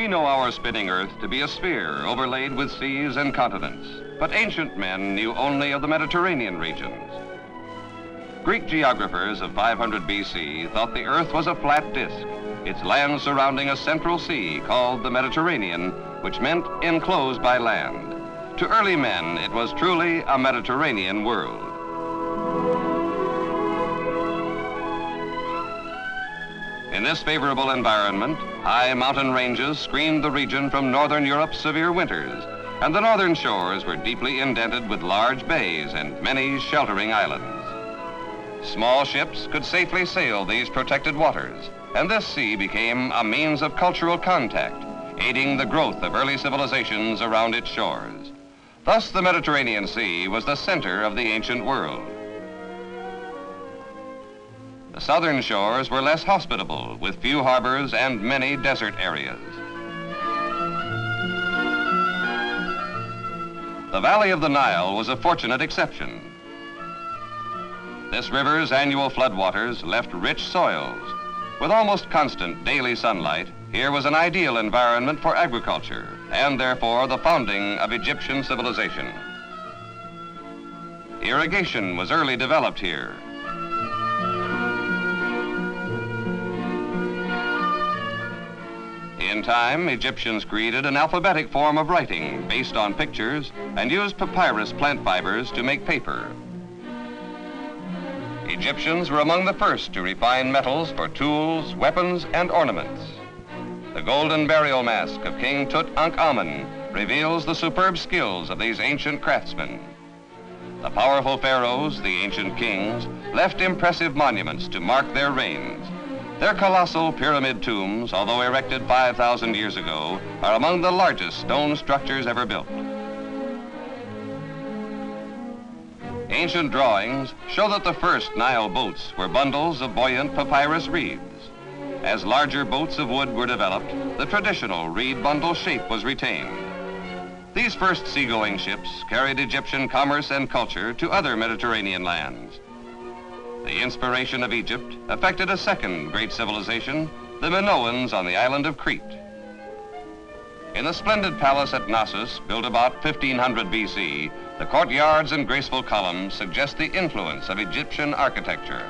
We know our spinning Earth to be a sphere overlaid with seas and continents, but ancient men knew only of the Mediterranean regions. Greek geographers of 500 BC thought the Earth was a flat disk, its land surrounding a central sea called the Mediterranean, which meant enclosed by land. To early men, it was truly a Mediterranean world. In this favorable environment, high mountain ranges screened the region from northern Europe's severe winters, and the northern shores were deeply indented with large bays and many sheltering islands. Small ships could safely sail these protected waters, and this sea became a means of cultural contact, aiding the growth of early civilizations around its shores. Thus, the Mediterranean Sea was the center of the ancient world. The southern shores were less hospitable, with few harbors and many desert areas. The valley of the Nile was a fortunate exception. This river's annual floodwaters left rich soils. With almost constant daily sunlight, here was an ideal environment for agriculture, and therefore the founding of Egyptian civilization. Irrigation was early developed here. In time, Egyptians created an alphabetic form of writing based on pictures and used papyrus plant fibers to make paper. Egyptians were among the first to refine metals for tools, weapons, and ornaments. The golden burial mask of King Tutankhamun reveals the superb skills of these ancient craftsmen. The powerful pharaohs, the ancient kings, left impressive monuments to mark their reigns. Their colossal pyramid tombs, although erected 5,000 years ago, are among the largest stone structures ever built. Ancient drawings show that the first Nile boats were bundles of buoyant papyrus reeds. As larger boats of wood were developed, the traditional reed bundle shape was retained. These first seagoing ships carried Egyptian commerce and culture to other Mediterranean lands. The inspiration of Egypt affected a second great civilization, the Minoans on the island of Crete. In the splendid palace at Knossos, built about 1500 BC, the courtyards and graceful columns suggest the influence of Egyptian architecture.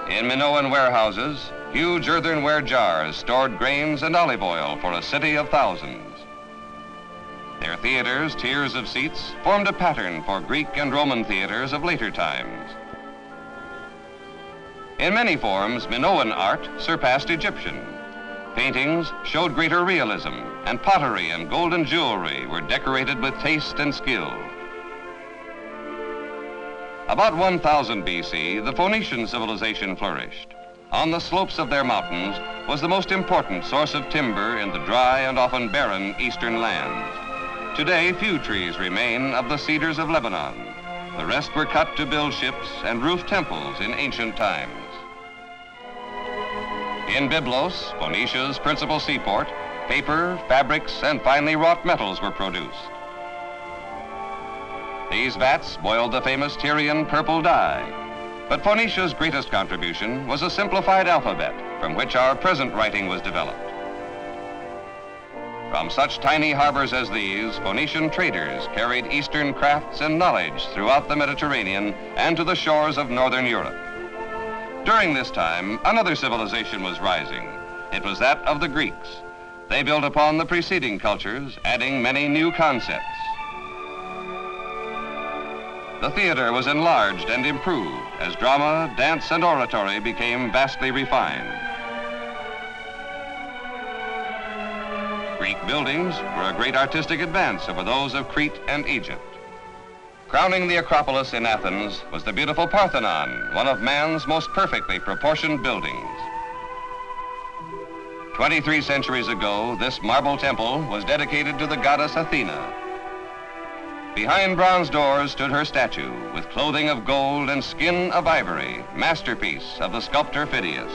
In Minoan warehouses, huge earthenware jars stored grains and olive oil for a city of thousands. Their theaters, tiers of seats, formed a pattern for Greek and Roman theaters of later times. In many forms, Minoan art surpassed Egyptian. Paintings showed greater realism, and pottery and golden jewelry were decorated with taste and skill. About 1000 BC, the Phoenician civilization flourished. On the slopes of their mountains was the most important source of timber in the dry and often barren eastern lands. Today, few trees remain of the cedars of Lebanon. The rest were cut to build ships and roof temples in ancient times. In Byblos, Phoenicia's principal seaport, paper, fabrics, and finely wrought metals were produced. These vats boiled the famous Tyrian purple dye. But Phoenicia's greatest contribution was a simplified alphabet from which our present writing was developed. From such tiny harbors as these, Phoenician traders carried Eastern crafts and knowledge throughout the Mediterranean and to the shores of northern Europe. During this time, another civilization was rising. It was that of the Greeks. They built upon the preceding cultures, adding many new concepts. The theater was enlarged and improved as drama, dance, and oratory became vastly refined. Greek buildings were a great artistic advance over those of Crete and Egypt. Crowning the Acropolis in Athens was the beautiful Parthenon, one of man's most perfectly proportioned buildings. 23 centuries ago, this marble temple was dedicated to the goddess Athena. Behind bronze doors stood her statue, with clothing of gold and skin of ivory, masterpiece of the sculptor Phidias.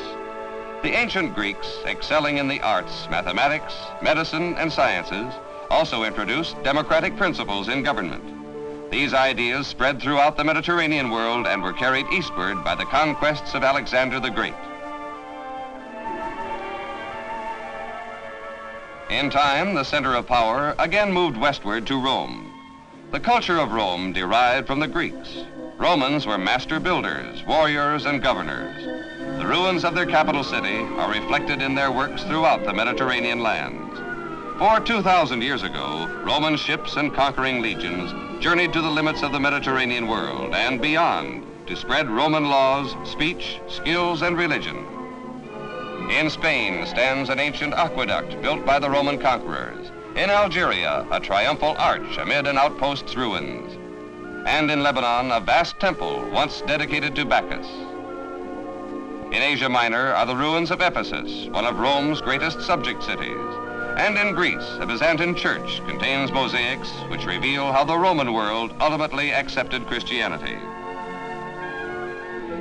The ancient Greeks, excelling in the arts, mathematics, medicine, and sciences, also introduced democratic principles in government. These ideas spread throughout the Mediterranean world and were carried eastward by the conquests of Alexander the Great. In time, the center of power again moved westward to Rome. The culture of Rome derived from the Greeks. Romans were master builders, warriors, and governors. The ruins of their capital city are reflected in their works throughout the Mediterranean lands. For 2,000 years ago, Roman ships and conquering legions journeyed to the limits of the Mediterranean world and beyond to spread Roman laws, speech, skills, and religion. In Spain stands an ancient aqueduct built by the Roman conquerors. In Algeria, a triumphal arch amid an outpost's ruins. And in Lebanon, a vast temple once dedicated to Bacchus. In Asia Minor are the ruins of Ephesus, one of Rome's greatest subject cities. And in Greece, a Byzantine church contains mosaics which reveal how the Roman world ultimately accepted Christianity.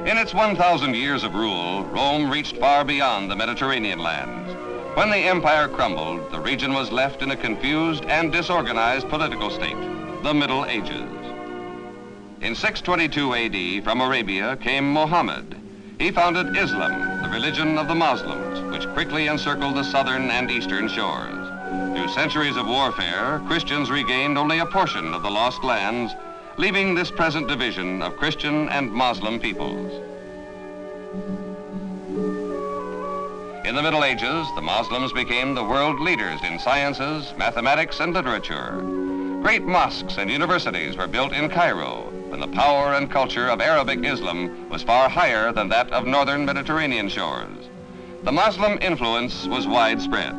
In its 1,000 years of rule, Rome reached far beyond the Mediterranean lands. When the empire crumbled, the region was left in a confused and disorganized political state, the Middle Ages. In 622 AD, from Arabia came Muhammad. He founded Islam, the religion of the Muslims, which quickly encircled the southern and eastern shores. Through centuries of warfare, Christians regained only a portion of the lost lands, leaving this present division of Christian and Muslim peoples. In the Middle Ages, the Muslims became the world leaders in sciences, mathematics, and literature. Great mosques and universities were built in Cairo, when the power and culture of Arabic Islam was far higher than that of northern Mediterranean shores. The Muslim influence was widespread.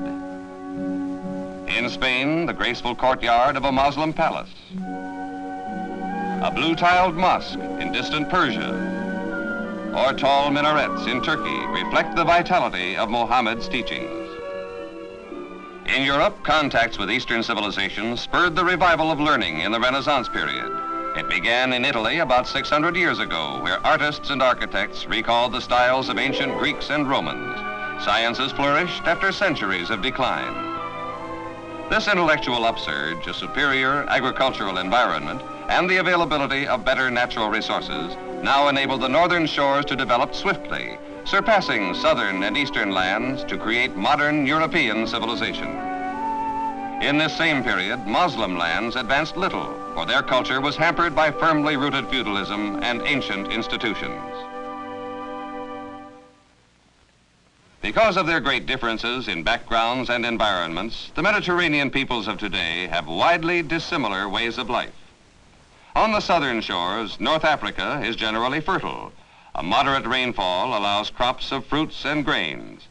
In Spain, the graceful courtyard of a Muslim palace. A blue-tiled mosque in distant Persia, or tall minarets in Turkey reflect the vitality of Muhammad's teachings. In Europe, contacts with Eastern civilizations spurred the revival of learning in the Renaissance period. It began in Italy about 600 years ago, where artists and architects recalled the styles of ancient Greeks and Romans. Sciences flourished after centuries of decline. This intellectual upsurge, a superior agricultural environment, and the availability of better natural resources now enabled the northern shores to develop swiftly, surpassing southern and eastern lands to create modern European civilization. In this same period, Muslim lands advanced little, for their culture was hampered by firmly rooted feudalism and ancient institutions. Because of their great differences in backgrounds and environments, the Mediterranean peoples of today have widely dissimilar ways of life. On the southern shores, North Africa is generally fertile. A moderate rainfall allows crops of fruits and grains,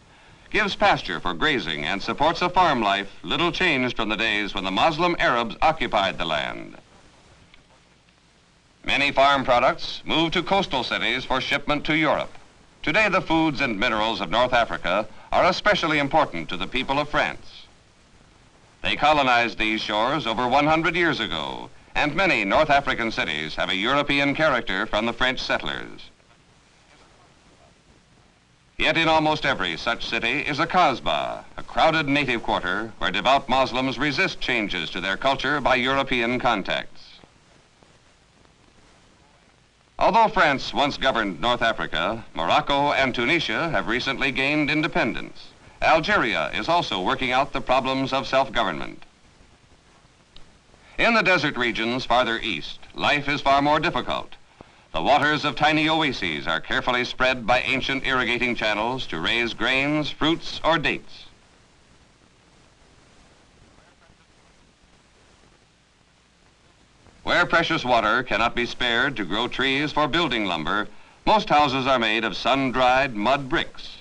gives pasture for grazing, and supports a farm life little changed from the days when the Muslim Arabs occupied the land. Many farm products move to coastal cities for shipment to Europe. Today, the foods and minerals of North Africa are especially important to the people of France. They colonized these shores over 100 years ago, and many North African cities have a European character from the French settlers. Yet in almost every such city is a Kasbah, a crowded native quarter where devout Muslims resist changes to their culture by European contacts. Although France once governed North Africa, Morocco and Tunisia have recently gained independence. Algeria is also working out the problems of self-government. In the desert regions farther east, life is far more difficult. The waters of tiny oases are carefully spread by ancient irrigating channels to raise grains, fruits, or dates. Where precious water cannot be spared to grow trees for building lumber, most houses are made of sun-dried mud bricks.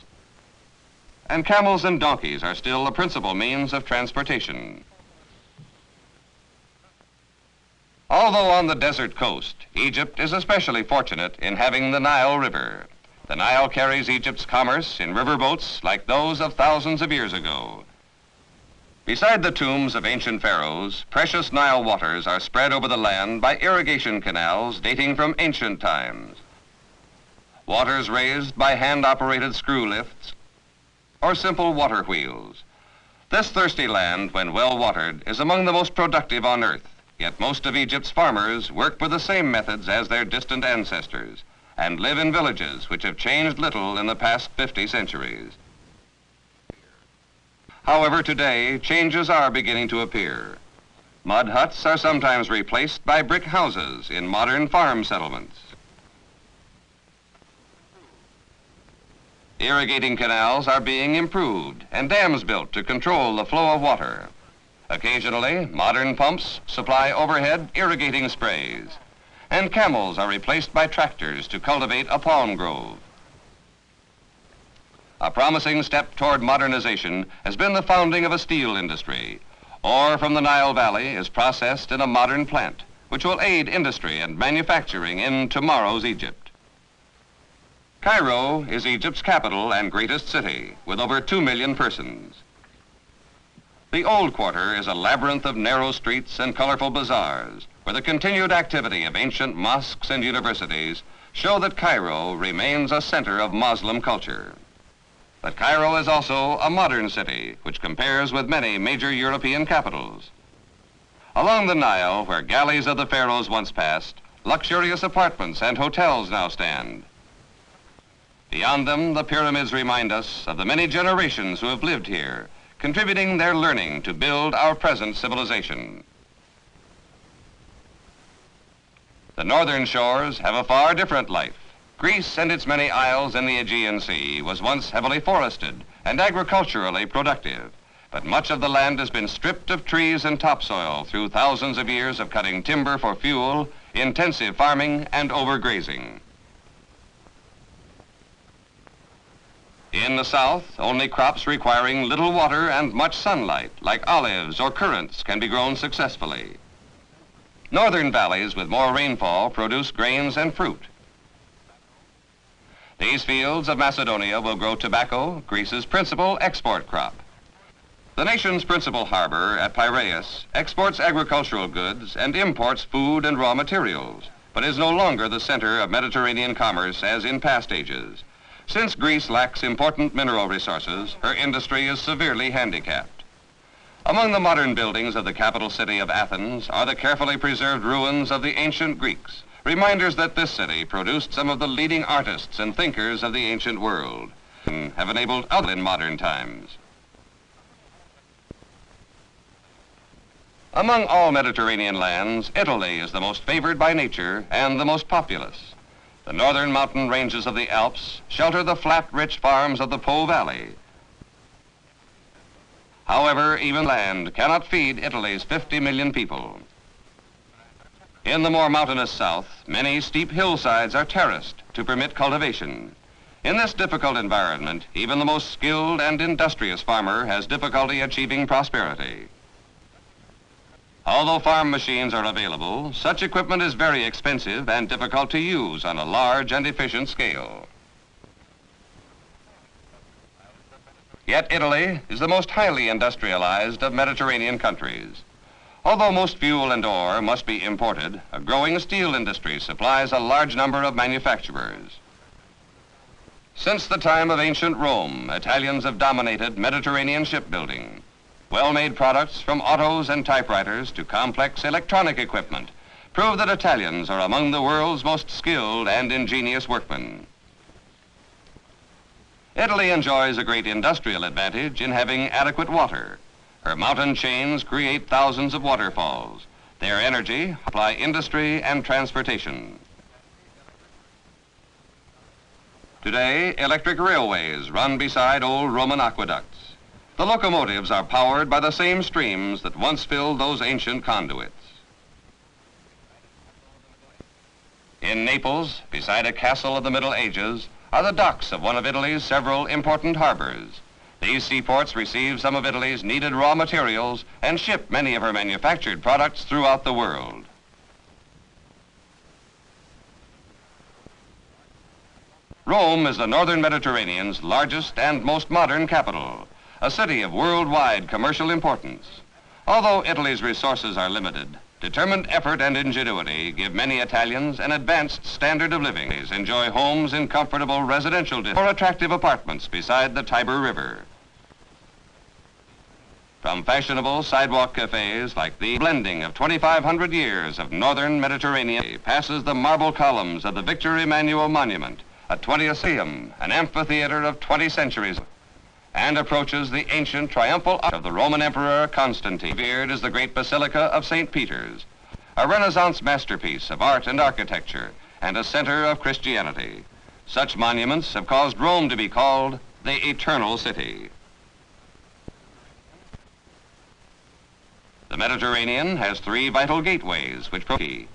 And camels and donkeys are still the principal means of transportation. Although on the desert coast, Egypt is especially fortunate in having the Nile River. The Nile carries Egypt's commerce in riverboats like those of thousands of years ago. Beside the tombs of ancient pharaohs, precious Nile waters are spread over the land by irrigation canals dating from ancient times. Waters raised by hand-operated screw lifts or simple water wheels. This thirsty land, when well watered, is among the most productive on earth. Yet most of Egypt's farmers work with the same methods as their distant ancestors and live in villages which have changed little in the past 50 centuries. However, today, changes are beginning to appear. Mud huts are sometimes replaced by brick houses in modern farm settlements. Irrigating canals are being improved and dams built to control the flow of water. Occasionally, modern pumps supply overhead irrigating sprays, and camels are replaced by tractors to cultivate a palm grove. A promising step toward modernization has been the founding of a steel industry. Ore from the Nile Valley is processed in a modern plant, which will aid industry and manufacturing in tomorrow's Egypt. Cairo is Egypt's capital and greatest city, with over 2 million persons. The Old Quarter is a labyrinth of narrow streets and colorful bazaars, where the continued activity of ancient mosques and universities show that Cairo remains a center of Muslim culture. But Cairo is also a modern city, which compares with many major European capitals. Along the Nile, where galleys of the pharaohs once passed, luxurious apartments and hotels now stand. Beyond them, the pyramids remind us of the many generations who have lived here, contributing their learning to build our present civilization. The northern shores have a far different life. Greece and its many isles in the Aegean Sea was once heavily forested and agriculturally productive, but much of the land has been stripped of trees and topsoil through thousands of years of cutting timber for fuel, intensive farming, and overgrazing. In the south, only crops requiring little water and much sunlight, like olives or currants, can be grown successfully. Northern valleys with more rainfall produce grains and fruit. These fields of Macedonia will grow tobacco, Greece's principal export crop. The nation's principal harbor at Piraeus exports agricultural goods and imports food and raw materials, but is no longer the center of Mediterranean commerce as in past ages. Since Greece lacks important mineral resources, her industry is severely handicapped. Among the modern buildings of the capital city of Athens are the carefully preserved ruins of the ancient Greeks, reminders that this city produced some of the leading artists and thinkers of the ancient world, and have enabled others in modern times. Among all Mediterranean lands, Italy is the most favored by nature and the most populous. The northern mountain ranges of the Alps shelter the flat, rich farms of the Po Valley. However, even land cannot feed Italy's 50 million people. In the more mountainous south, many steep hillsides are terraced to permit cultivation. In this difficult environment, even the most skilled and industrious farmer has difficulty achieving prosperity. Although farm machines are available, such equipment is very expensive and difficult to use on a large and efficient scale. Yet Italy is the most highly industrialized of Mediterranean countries. Although most fuel and ore must be imported, a growing steel industry supplies a large number of manufacturers. Since the time of ancient Rome, Italians have dominated Mediterranean shipbuilding. Well-made products from autos and typewriters to complex electronic equipment prove that Italians are among the world's most skilled and ingenious workmen. Italy enjoys a great industrial advantage in having adequate water. Her mountain chains create thousands of waterfalls. Their energy supply industry and transportation. Today, electric railways run beside old Roman aqueducts. The locomotives are powered by the same streams that once filled those ancient conduits. In Naples, beside a castle of the Middle Ages, are the docks of one of Italy's several important harbors. These seaports receive some of Italy's needed raw materials and ship many of her manufactured products throughout the world. Rome is the northern Mediterranean's largest and most modern capital, a city of worldwide commercial importance. Although Italy's resources are limited, determined effort and ingenuity give many Italians an advanced standard of living. They enjoy homes in comfortable residential or attractive apartments beside the Tiber River. From fashionable sidewalk cafes like the blending of 2,500 years of northern Mediterranean passes the marble columns of the Victor Emmanuel Monument, a 20th museum, an amphitheater of 20 centuries. and approaches the ancient triumphal arch of the Roman Emperor Constantine. Revered is the great Basilica of St. Peter's, a Renaissance masterpiece of art and architecture and a center of Christianity. Such monuments have caused Rome to be called the Eternal City. The Mediterranean has three vital gateways which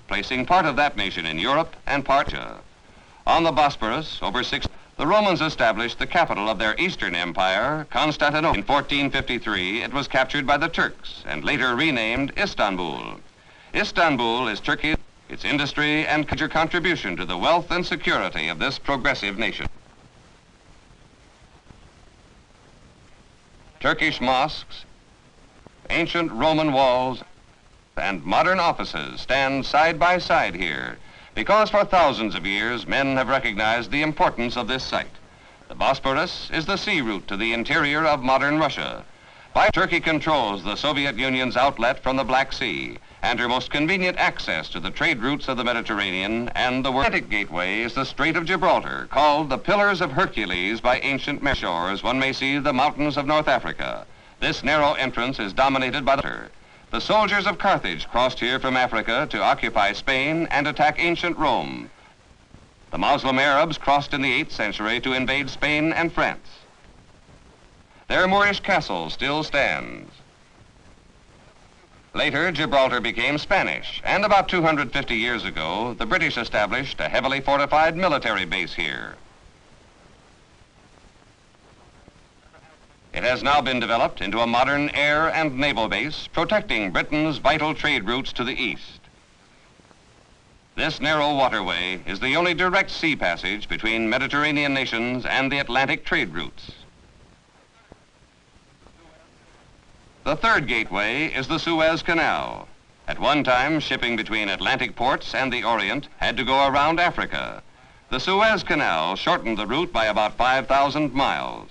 placing part of that nation in Europe and part Asia. On the Bosporus, over the Romans established the capital of their Eastern Empire, Constantinople. In 1453, it was captured by the Turks and later renamed Istanbul. Istanbul is Turkey's its industry and major contribution to the wealth and security of this progressive nation. Turkish mosques, ancient Roman walls, and modern offices stand side by side here because for thousands of years men have recognized the importance of this site. The Bosporus is the sea route to the interior of modern Russia. Turkey controls the Soviet Union's outlet from the Black Sea and her most convenient access to the trade routes of the Mediterranean and the Atlantic gateway is the Strait of Gibraltar, called the Pillars of Hercules by ancient shores. One may see the mountains of North Africa. This narrow entrance is dominated by the water. The soldiers of Carthage crossed here from Africa to occupy Spain and attack ancient Rome. The Muslim Arabs crossed in the 8th century to invade Spain and France. Their Moorish castle still stands. Later, Gibraltar became Spanish, and about 250 years ago, the British established a heavily fortified military base here. It has now been developed into a modern air and naval base, protecting Britain's vital trade routes to the east. This narrow waterway is the only direct sea passage between Mediterranean nations and the Atlantic trade routes. The third gateway is the Suez Canal. At one time, shipping between Atlantic ports and the Orient had to go around Africa. The Suez Canal shortened the route by about 5,000 miles.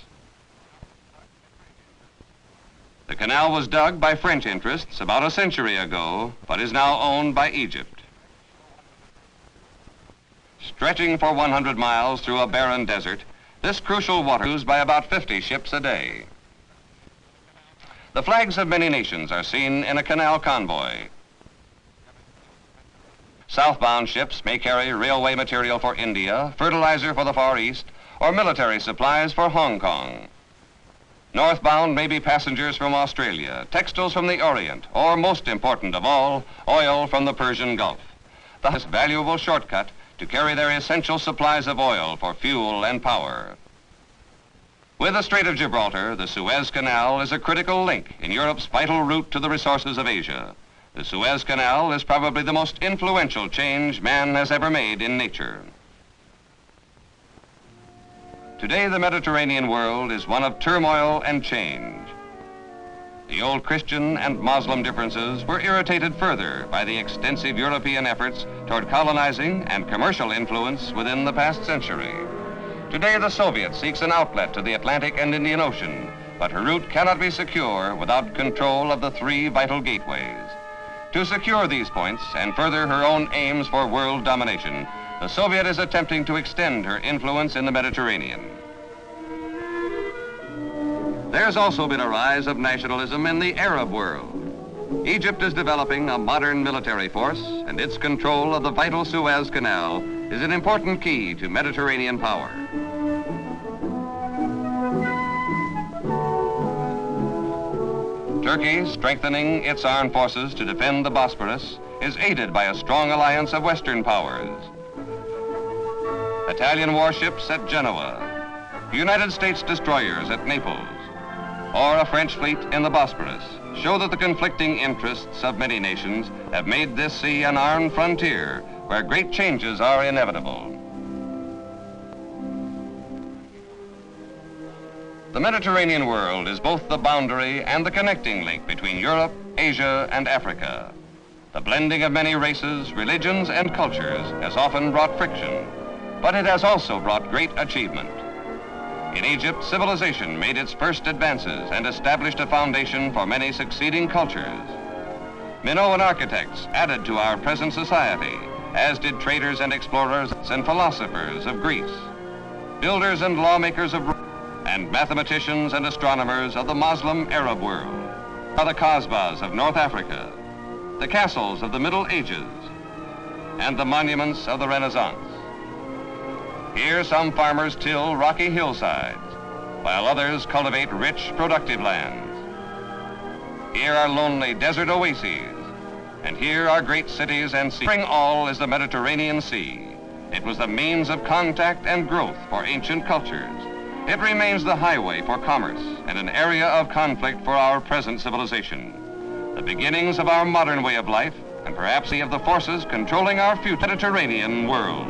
The canal was dug by French interests about a century ago, but is now owned by Egypt. Stretching for 100 miles through a barren desert, this crucial water is used by about 50 ships a day. The flags of many nations are seen in a canal convoy. Southbound ships may carry railway material for India, fertilizer for the Far East, or military supplies for Hong Kong. Northbound may be passengers from Australia, textiles from the Orient, or most important of all, oil from the Persian Gulf. This valuable shortcut to carry their essential supplies of oil for fuel and power. With the Strait of Gibraltar, the Suez Canal is a critical link in Europe's vital route to the resources of Asia. The Suez Canal is probably the most influential change man has ever made in nature. Today, the Mediterranean world is one of turmoil and change. The old Christian and Muslim differences were irritated further by the extensive European efforts toward colonizing and commercial influence within the past century. Today, the Soviet seeks an outlet to the Atlantic and Indian Ocean, but her route cannot be secure without control of the three vital gateways. To secure these points and further her own aims for world domination, the Soviet is attempting to extend her influence in the Mediterranean. There's also been a rise of nationalism in the Arab world. Egypt is developing a modern military force, and its control of the vital Suez Canal is an important key to Mediterranean power. Turkey, strengthening its armed forces to defend the Bosporus, is aided by a strong alliance of Western powers. Italian warships at Genoa, United States destroyers at Naples, or a French fleet in the Bosporus show that the conflicting interests of many nations have made this sea an armed frontier where great changes are inevitable. The Mediterranean world is both the boundary and the connecting link between Europe, Asia, and Africa. The blending of many races, religions, and cultures has often brought friction, but it has also brought great achievement. In Egypt, civilization made its first advances and established a foundation for many succeeding cultures. Minoan architects added to our present society, as did traders and explorers and philosophers of Greece. Builders and lawmakers of Rome and mathematicians and astronomers of the Muslim Arab world, are the Kasbahs of North Africa, the castles of the Middle Ages, and the monuments of the Renaissance. Here some farmers till rocky hillsides, while others cultivate rich, productive lands. Here are lonely desert oases, and here are great cities and seas. Spring all is the Mediterranean Sea. It was the means of contact and growth for ancient cultures. It remains the highway for commerce and an area of conflict for our present civilization. The beginnings of our modern way of life, and perhaps of the forces controlling our future Mediterranean world.